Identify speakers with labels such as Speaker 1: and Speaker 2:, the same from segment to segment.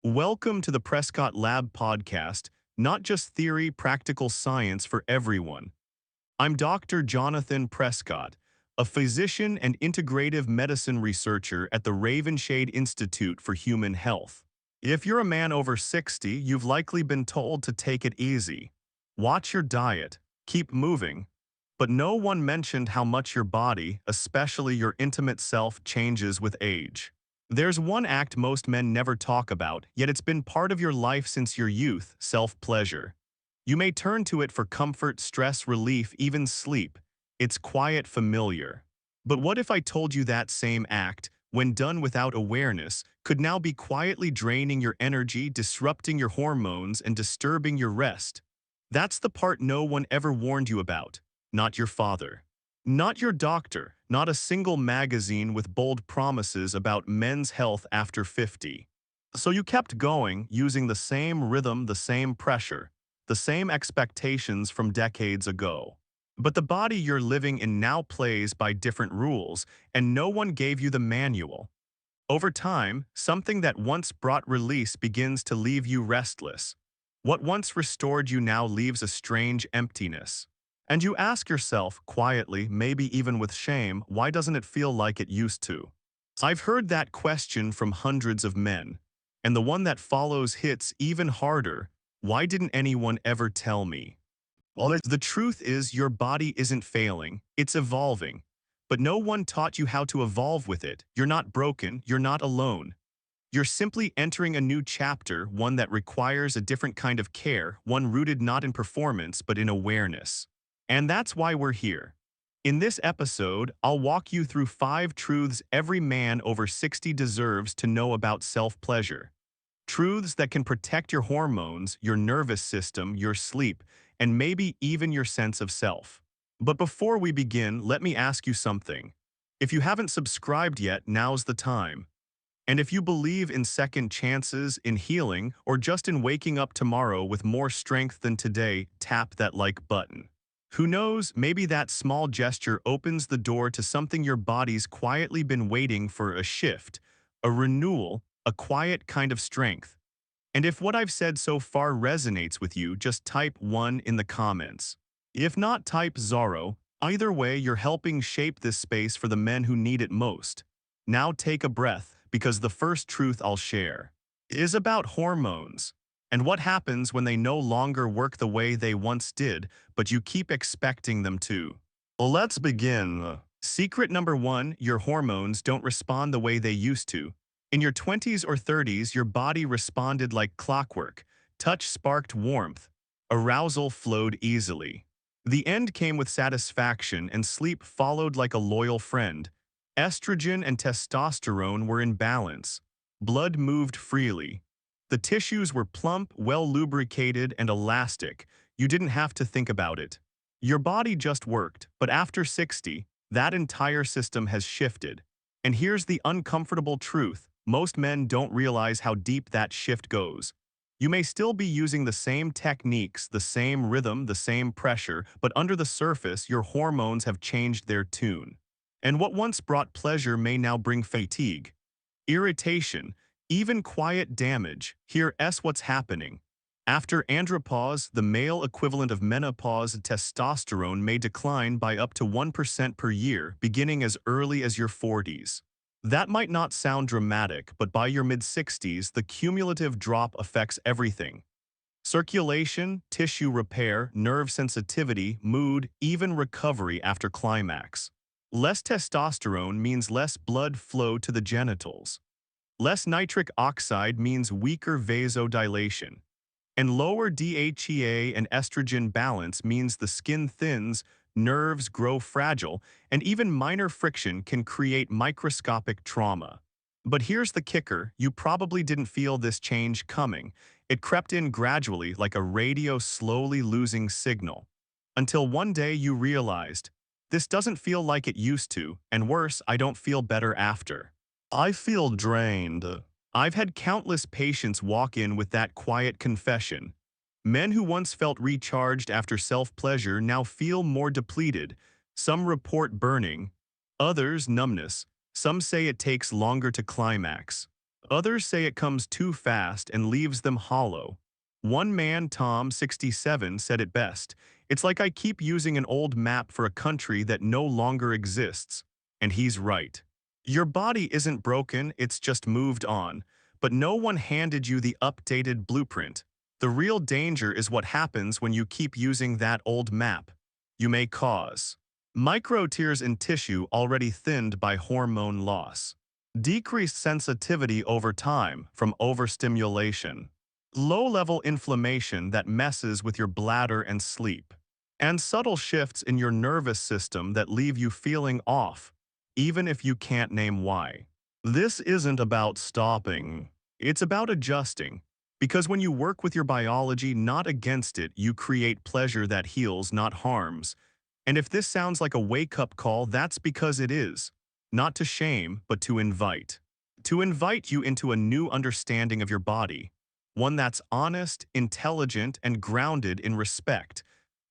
Speaker 1: Welcome to the Prescott Lab podcast, not just theory, practical science for everyone. I'm Dr. Jonathan Prescott, a physician and integrative medicine researcher at the Ravenshade Institute for Human Health. If you're a man over 60, you've likely been told to take it easy. Watch your diet, keep moving. But no one mentioned how much your body, especially your intimate self, changes with age. There's one act most men never talk about, yet it's been part of your life since your youth: self-pleasure. You may turn to it for comfort, stress relief, even sleep. It's quiet, familiar. But what if I told you that same act, when done without awareness, could now be quietly draining your energy, disrupting your hormones, and disturbing your rest? That's the part no one ever warned you about. Not your father. Not your doctor. Not a single magazine with bold promises about men's health after 50. So you kept going, using the same rhythm, the same pressure, the same expectations from decades ago. But the body you're living in now plays by different rules, and no one gave you the manual. Over time, something that once brought release begins to leave you restless. What once restored you now leaves a strange emptiness. And you ask yourself, quietly, maybe even with shame, why doesn't it feel like it used to? I've heard that question from hundreds of men. And the one that follows hits even harder: why didn't anyone ever tell me? Well, the truth is, your body isn't failing, it's evolving. But no one taught you how to evolve with it. You're not broken, you're not alone. You're simply entering a new chapter, one that requires a different kind of care, one rooted not in performance but in awareness. And that's why we're here. In this episode, I'll walk you through 5 truths every man over 60 deserves to know about self-pleasure. Truths that can protect your hormones, your nervous system, your sleep, and maybe even your sense of self. But before we begin, let me ask you something. If you haven't subscribed yet, now's the time. And if you believe in second chances, in healing, or just in waking up tomorrow with more strength than today, tap that like button. Who knows, maybe that small gesture opens the door to something your body's quietly been waiting for: a shift, a renewal, a quiet kind of strength. And if what I've said so far resonates with you, just type 1 in the comments. If not, type Zorro. Either way, you're helping shape this space for the men who need it most. Now take a breath, because the first truth I'll share is about hormones and what happens when they no longer work the way they once did, but you keep expecting them to. Well, let's begin. Secret number 1: your hormones don't respond the way they used to. In your 20s or 30s, your body responded like clockwork. Touch sparked warmth. Arousal flowed easily. The end came with satisfaction, and sleep followed like a loyal friend. Estrogen and testosterone were in balance. Blood moved freely. The tissues were plump, well lubricated, and elastic. You didn't have to think about it. Your body just worked. But after 60, that entire system has shifted. And here's the uncomfortable truth: most men don't realize how deep that shift goes. You may still be using the same techniques, the same rhythm, the same pressure, but under the surface, your hormones have changed their tune. And what once brought pleasure may now bring fatigue, irritation, even quiet damage. Here's what's happening. After andropause, the male equivalent of menopause, testosterone may decline by up to 1% per year, beginning as early as your 40s. That might not sound dramatic, but by your mid-60s, the cumulative drop affects everything: circulation, tissue repair, nerve sensitivity, mood, even recovery after climax. Less testosterone means less blood flow to the genitals. Less nitric oxide means weaker vasodilation. And lower DHEA and estrogen balance means the skin thins, nerves grow fragile, and even minor friction can create microscopic trauma. But here's the kicker: you probably didn't feel this change coming. It crept in gradually, like a radio slowly losing signal. Until one day you realized, this doesn't feel like it used to, and worse, I don't feel better after. I feel drained. I've had countless patients walk in with that quiet confession. Men who once felt recharged after self-pleasure now feel more depleted. Some report burning, others numbness. Some say it takes longer to climax. Others say it comes too fast and leaves them hollow. One man, Tom, 67, said it best. It's like I keep using an old map for a country that no longer exists. And he's right. Your body isn't broken, it's just moved on. But no one handed you the updated blueprint. The real danger is what happens when you keep using that old map. You may cause micro tears in tissue already thinned by hormone loss, decreased sensitivity over time from overstimulation, low-level inflammation that messes with your bladder and sleep, and subtle shifts in your nervous system that leave you feeling off, even if you can't name why. This isn't about stopping. It's about adjusting. Because when you work with your biology, not against it, you create pleasure that heals, not harms. And if this sounds like a wake-up call, that's because it is. Not to shame, but to invite. To invite you into a new understanding of your body. One that's honest, intelligent, and grounded in respect.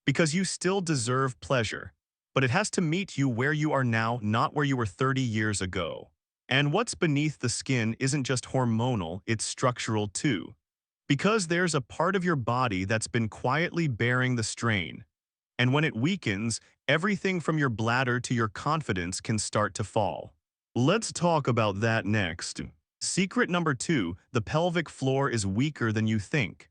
Speaker 1: Because you still deserve pleasure. But it has to meet you where you are now, not where you were 30 years ago. And what's beneath the skin isn't just hormonal, it's structural too. Because there's a part of your body that's been quietly bearing the strain. And when it weakens, everything from your bladder to your confidence can start to fall. Let's talk about that next. Secret number 2, the pelvic floor is weaker than you think.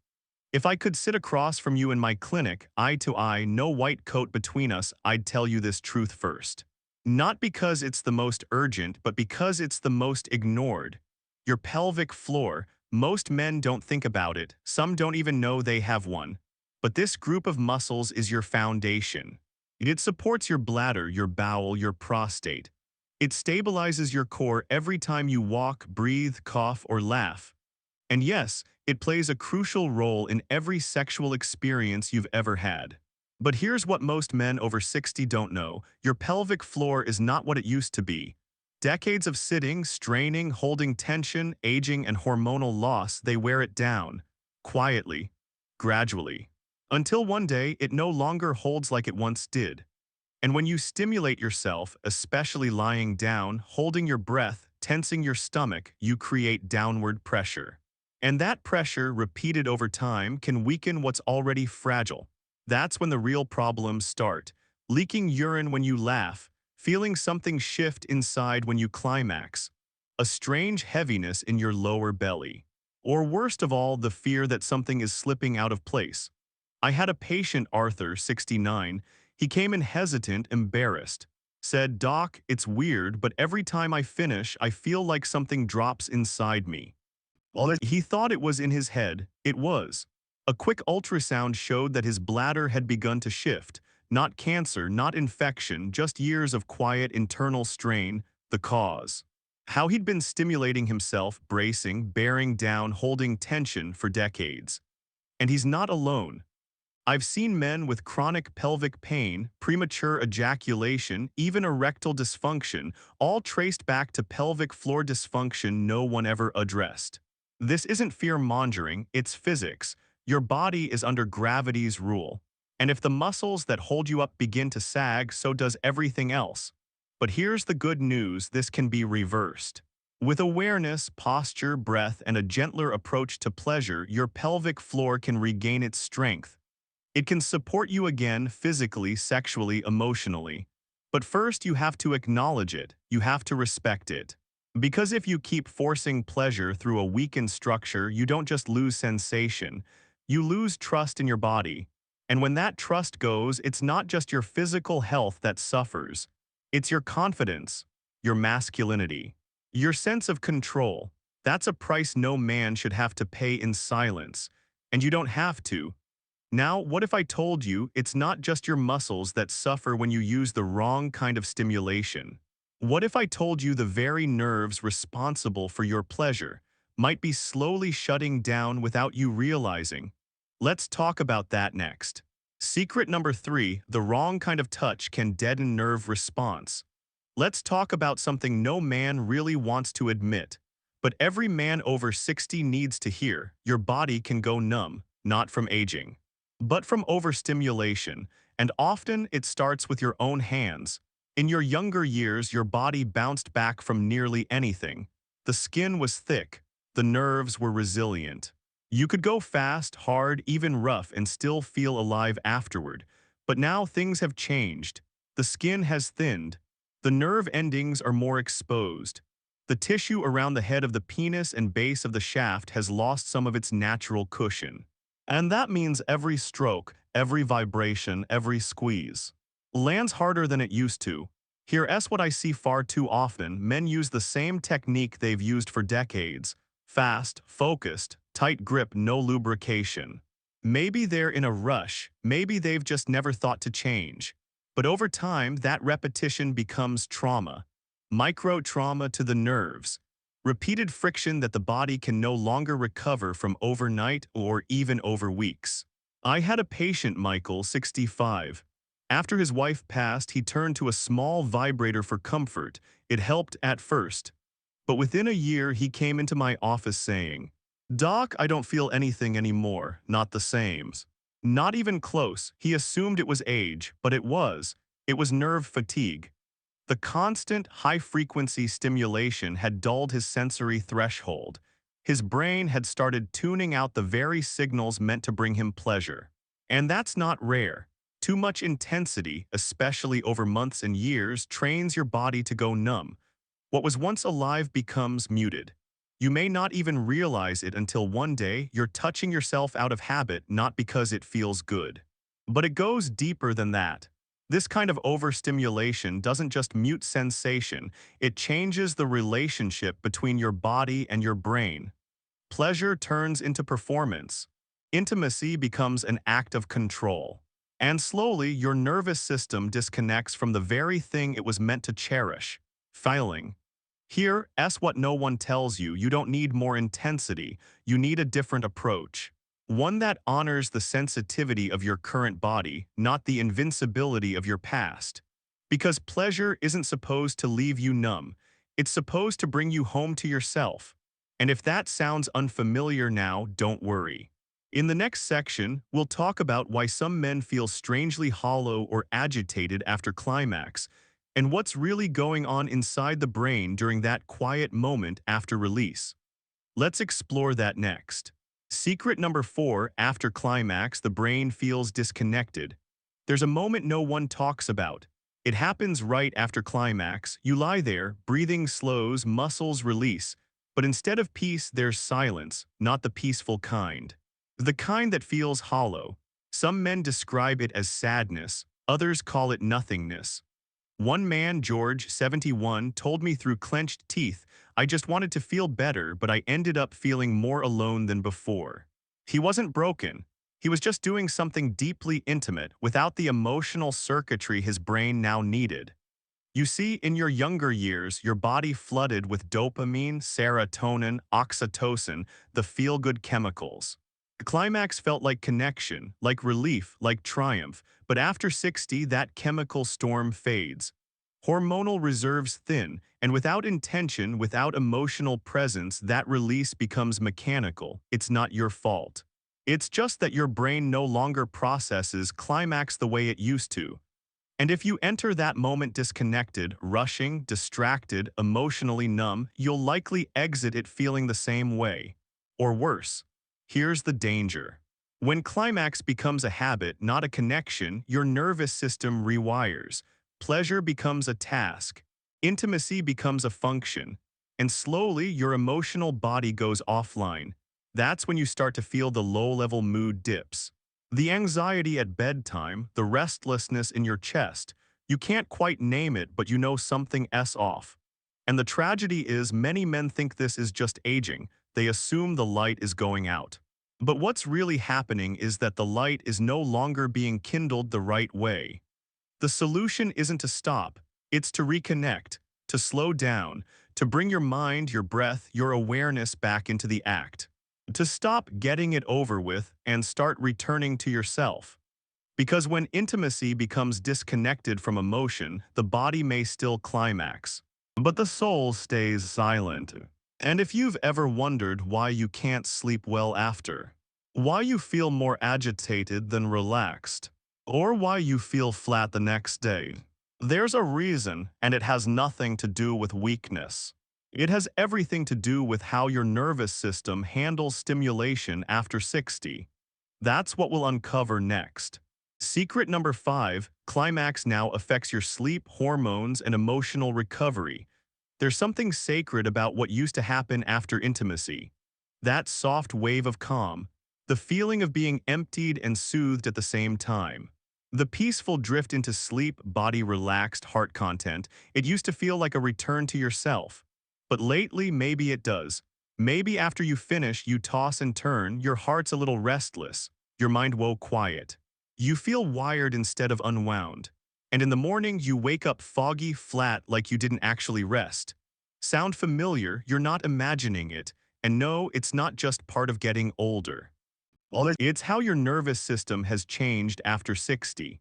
Speaker 1: If I could sit across from you in my clinic, eye to eye, no white coat between us, I'd tell you this truth first. Not because it's the most urgent, but because it's the most ignored. Your pelvic floor, most men don't think about it, some don't even know they have one. But this group of muscles is your foundation. It supports your bladder, your bowel, your prostate. It stabilizes your core every time you walk, breathe, cough, or laugh. And yes, it plays a crucial role in every sexual experience you've ever had. But here's what most men over 60 don't know. Your pelvic floor is not what it used to be. Decades of sitting, straining, holding tension, aging, and hormonal loss, they wear it down. Quietly. Gradually. Until one day, it no longer holds like it once did. And when you stimulate yourself, especially lying down, holding your breath, tensing your stomach, you create downward pressure. And that pressure, repeated over time, can weaken what's already fragile. That's when the real problems start. Leaking urine when you laugh, feeling something shift inside when you climax, a strange heaviness in your lower belly. Or worst of all, the fear that something is slipping out of place. I had a patient, Arthur, 69. He came in hesitant, embarrassed. Said, "Doc, it's weird, but every time I finish, I feel like something drops inside me." He thought it was in his head. It was. A quick ultrasound showed that his bladder had begun to shift. Not cancer, not infection, just years of quiet internal strain, the cause. How he'd been stimulating himself, bracing, bearing down, holding tension for decades. And he's not alone. I've seen men with chronic pelvic pain, premature ejaculation, even erectile dysfunction, all traced back to pelvic floor dysfunction no one ever addressed. This isn't fear-mongering, it's physics. Your body is under gravity's rule. And if the muscles that hold you up begin to sag, so does everything else. But here's the good news, this can be reversed. With awareness, posture, breath, and a gentler approach to pleasure, your pelvic floor can regain its strength. It can support you again physically, sexually, emotionally. But first you have to acknowledge it, you have to respect it. Because if you keep forcing pleasure through a weakened structure, you don't just lose sensation, you lose trust in your body. And when that trust goes, it's not just your physical health that suffers. It's your confidence, your masculinity, your sense of control. That's a price no man should have to pay in silence. And you don't have to. Now, what if I told you it's not just your muscles that suffer when you use the wrong kind of stimulation? What if I told you the very nerves responsible for your pleasure might be slowly shutting down without you realizing? Let's talk about that next. Secret number 3, the wrong kind of touch can deaden nerve response. Let's talk about something no man really wants to admit, but every man over 60 needs to hear. Your body can go numb, not from aging, but from overstimulation, and often it starts with your own hands. In your younger years, your body bounced back from nearly anything. The skin was thick, The nerves were resilient. You could go fast, hard, even rough and still feel alive afterward. But now things have changed. The skin has thinned. The nerve endings are more exposed. The tissue around the head of the penis and base of the shaft has lost some of its natural cushion. And that means every stroke, every vibration, every squeeze lands harder than it used to. Here's what I see far too often: men use the same technique they've used for decades. Fast, focused, tight grip, no lubrication. Maybe they're in a rush, maybe they've just never thought to change. But over time, that repetition becomes trauma. Micro-trauma to the nerves. Repeated friction that the body can no longer recover from overnight or even over weeks. I had a patient, Michael, 65. After his wife passed, he turned to a small vibrator for comfort. It helped at first. But within a year, he came into my office saying, "Doc, I don't feel anything anymore, not the same." Not even close. He assumed it was age, but it was. It was nerve fatigue. The constant, high-frequency stimulation had dulled his sensory threshold. His brain had started tuning out the very signals meant to bring him pleasure. And that's not rare. Too much intensity, especially over months and years, trains your body to go numb. What was once alive becomes muted. You may not even realize it until one day you're touching yourself out of habit, not because it feels good. But it goes deeper than that. This kind of overstimulation doesn't just mute sensation, it changes the relationship between your body and your brain. Pleasure turns into performance. Intimacy becomes an act of control. And slowly, your nervous system disconnects from the very thing it was meant to cherish: filing. Here's what no one tells you: you don't need more intensity, you need a different approach. One that honors the sensitivity of your current body, not the invincibility of your past. Because pleasure isn't supposed to leave you numb, it's supposed to bring you home to yourself. And if that sounds unfamiliar now, don't worry. In the next section, we'll talk about why some men feel strangely hollow or agitated after climax, and what's really going on inside the brain during that quiet moment after release. Let's explore that next. Secret number 4: after climax, the brain feels disconnected. There's a moment no one talks about. It happens right after climax. You lie there, breathing slows, muscles release. But instead of peace, there's silence, not the peaceful kind. The kind that feels hollow. Some men describe it as sadness, others call it nothingness. One man, George, 71, told me through clenched teeth, "I just wanted to feel better, but I ended up feeling more alone than before." He wasn't broken. He was just doing something deeply intimate without the emotional circuitry his brain now needed. You see, in your younger years, your body flooded with dopamine, serotonin, oxytocin, the feel-good chemicals. The climax felt like connection, like relief, like triumph, but after 60, that chemical storm fades. Hormonal reserves thin, and without intention, without emotional presence, that release becomes mechanical. It's not your fault. It's just that your brain no longer processes climax the way it used to. And if you enter that moment disconnected, rushing, distracted, emotionally numb, you'll likely exit it feeling the same way. Or worse. Here's the danger. When climax becomes a habit, not a connection, your nervous system rewires. Pleasure becomes a task. Intimacy becomes a function. And slowly, your emotional body goes offline. That's when you start to feel the low-level mood dips. The anxiety at bedtime, the restlessness in your chest. You can't quite name it, but you know something's off. And the tragedy is, many men think this is just aging. They assume the light is going out. But what's really happening is that the light is no longer being kindled the right way. The solution isn't to stop, it's to reconnect, to slow down, to bring your mind, your breath, your awareness back into the act. To stop getting it over with and start returning to yourself. Because when intimacy becomes disconnected from emotion, the body may still climax, but the soul stays silent. And if you've ever wondered why you can't sleep well after, why you feel more agitated than relaxed, or why you feel flat the next day, there's a reason, and it has nothing to do with weakness. It has everything to do with how your nervous system handles stimulation after 60. That's what we'll uncover next. Secret number 5, climax now affects your sleep, hormones, and emotional recovery. There's something sacred about what used to happen after intimacy. That soft wave of calm, the feeling of being emptied and soothed at the same time. The peaceful drift into sleep, body relaxed, heart content, it used to feel like a return to yourself. But lately, maybe it does. Maybe after you finish, you toss and turn, your heart's a little restless, your mind woke quiet. You feel wired instead of unwound. And in the morning, you wake up foggy, flat, like you didn't actually rest. Sound familiar? You're not imagining it. And no, it's not just part of getting older. It's how your nervous system has changed after 60.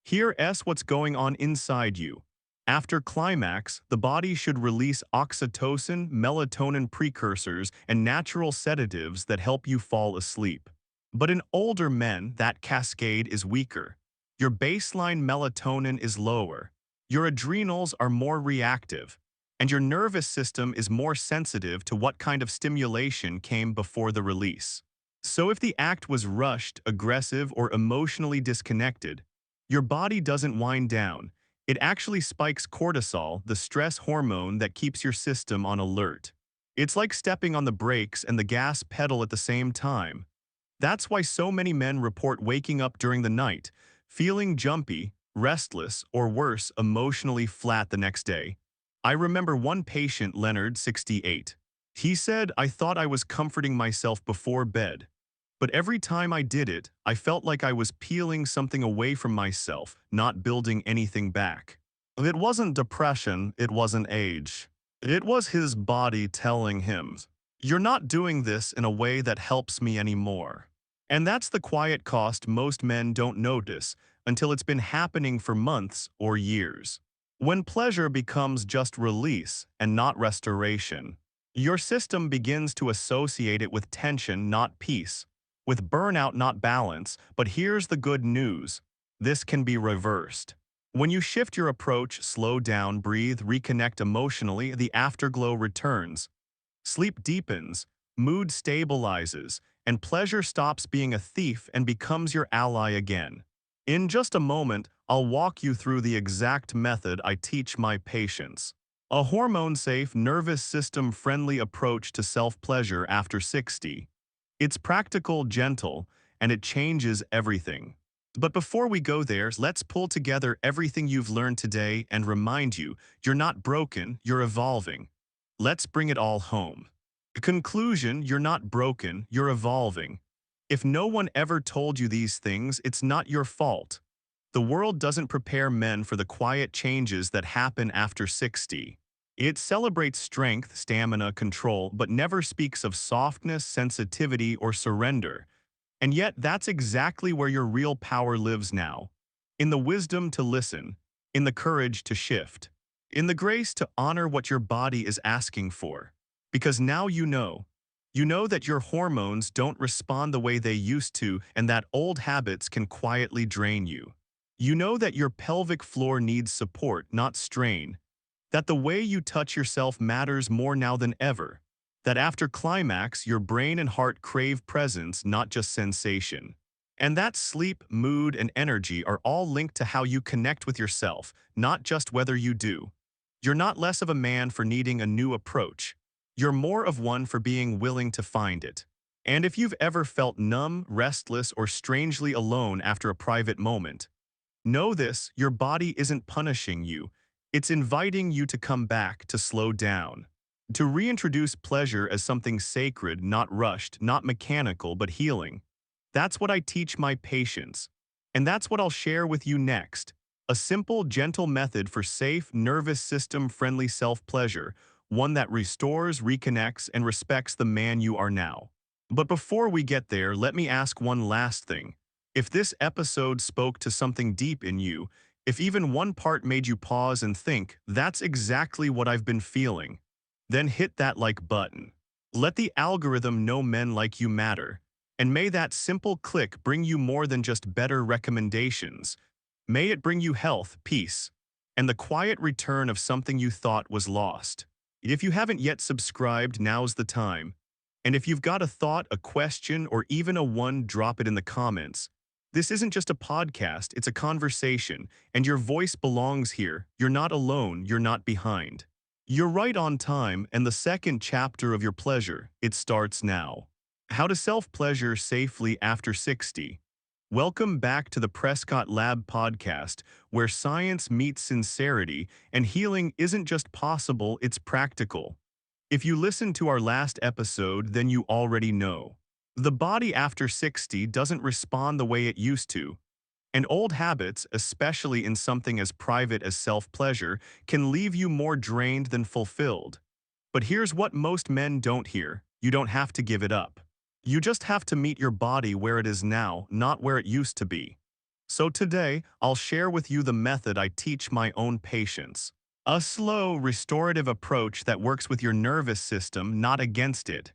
Speaker 1: Here's what's going on inside you. After climax, the body should release oxytocin, melatonin precursors, and natural sedatives that help you fall asleep. But in older men, that cascade is weaker. Your baseline melatonin is lower. Your adrenals are more reactive. And your nervous system is more sensitive to what kind of stimulation came before the release. So if the act was rushed, aggressive, or emotionally disconnected, your body doesn't wind down. It actually spikes cortisol, the stress hormone that keeps your system on alert. It's like stepping on the brakes and the gas pedal at the same time. That's why so many men report waking up during the night, feeling jumpy, restless, or worse, emotionally flat the next day. I remember one patient, Leonard, 68. He said, "I thought I was comforting myself before bed. But every time I did it, I felt like I was peeling something away from myself, not building anything back." It wasn't depression, it wasn't age. It was his body telling him, "You're not doing this in a way that helps me anymore." And that's the quiet cost most men don't notice until it's been happening for months or years. When pleasure becomes just release and not restoration, your system begins to associate it with tension, not peace, with burnout, not balance. But here's the good news. This can be reversed. When you shift your approach, slow down, breathe, reconnect emotionally, the afterglow returns. Sleep deepens, mood stabilizes, and pleasure stops being a thief and becomes your ally again. In just a moment, I'll walk you through the exact method I teach my patients. A hormone-safe, nervous system-friendly approach to self-pleasure after 60. It's practical, gentle, and it changes everything. But before we go there, let's pull together everything you've learned today and remind you, you're not broken, you're evolving. Let's bring it all home. Conclusion, you're not broken, you're evolving. If no one ever told you these things, it's not your fault. The world doesn't prepare men for the quiet changes that happen after 60. It celebrates strength, stamina, control, but never speaks of softness, sensitivity, or surrender. And yet, that's exactly where your real power lives now. In the wisdom to listen, in the courage to shift, in the grace to honor what your body is asking for. Because now you know. You know that your hormones don't respond the way they used to, and that old habits can quietly drain you. You know that your pelvic floor needs support, not strain. That the way you touch yourself matters more now than ever. That after climax, your brain and heart crave presence, not just sensation. And that sleep, mood, and energy are all linked to how you connect with yourself, not just whether you do. You're not less of a man for needing a new approach. You're more of one for being willing to find it. And if you've ever felt numb, restless, or strangely alone after a private moment, know this, your body isn't punishing you. It's inviting you to come back, to slow down. To reintroduce pleasure as something sacred, not rushed, not mechanical, but healing. That's what I teach my patients. And that's what I'll share with you next. A simple, gentle method for safe, nervous system-friendly self-pleasure, one that restores, reconnects, and respects the man you are now. But before we get there, let me ask one last thing. If this episode spoke to something deep in you, if even one part made you pause and think, "That's exactly what I've been feeling," then hit that like button. Let the algorithm know men like you matter. And may that simple click bring you more than just better recommendations. May it bring you health, peace, and the quiet return of something you thought was lost. If you haven't yet subscribed, now's the time. And if you've got a thought, a question, or even a one, drop it in the comments. This isn't just a podcast, it's a conversation, and your voice belongs here. You're not alone, you're not behind. You're right on time, and the second chapter of your pleasure, it starts now. How to self-pleasure safely after 60. Welcome back to the Prescott Lab podcast, where science meets sincerity and healing isn't just possible, it's practical. If you listened to our last episode, then you already know. The body after 60 doesn't respond the way it used to, and old habits, especially in something as private as self-pleasure, can leave you more drained than fulfilled. But here's what most men don't hear: you don't have to give it up. You just have to meet your body where it is now, not where it used to be. So today, I'll share with you the method I teach my own patients. A slow, restorative approach that works with your nervous system, not against it.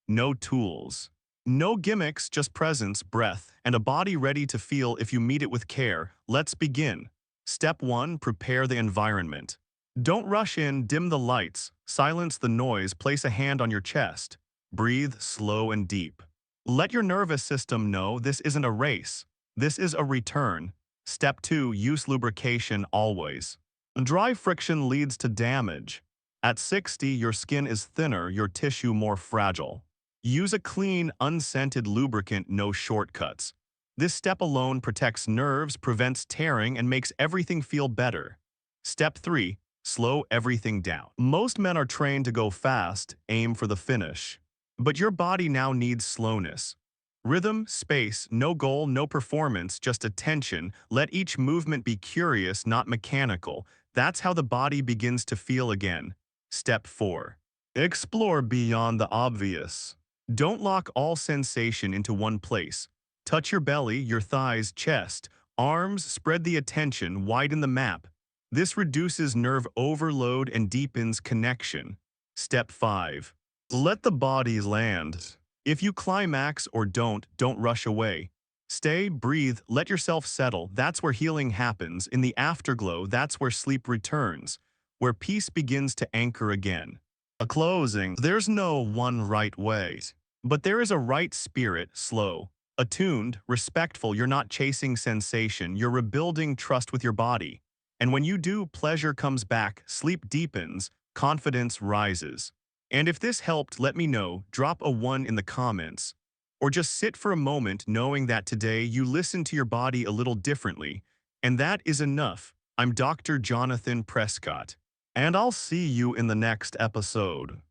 Speaker 1: No tools. No gimmicks, just presence, breath, and a body ready to feel if you meet it with care. Let's begin. Step 1. Prepare the environment. Don't rush in, dim the lights, silence the noise, place a hand on your chest. Breathe slow and deep. Let your nervous system know this isn't a race. This is a return. Step 2. Use lubrication always. Dry friction leads to damage. At 60, your skin is thinner, your tissue more fragile. Use a clean, unscented lubricant, no shortcuts. This step alone protects nerves, prevents tearing, and makes everything feel better. Step 3. Slow everything down. Most men are trained to go fast, aim for the finish. But your body now needs slowness. Rhythm, space, no goal, no performance, just attention. Let each movement be curious, not mechanical. That's how the body begins to feel again. Step 4. Explore beyond the obvious. Don't lock all sensation into one place. Touch your belly, your thighs, chest, arms, spread the attention, widen the map. This reduces nerve overload and deepens connection. Step 5. Let the body land. If you climax or don't rush away. Stay, breathe, let yourself settle. That's where healing happens. In the afterglow, that's where sleep returns, where peace begins to anchor again. A closing. There's no one right way. But there is a right spirit, slow, attuned, respectful. You're not chasing sensation, you're rebuilding trust with your body. And when you do, pleasure comes back, sleep deepens, confidence rises. And if this helped, let me know, drop a 1 in the comments. Or just sit for a moment knowing that today you listen to your body a little differently. And that is enough. I'm Dr. Jonathan Prescott. And I'll see you in the next episode.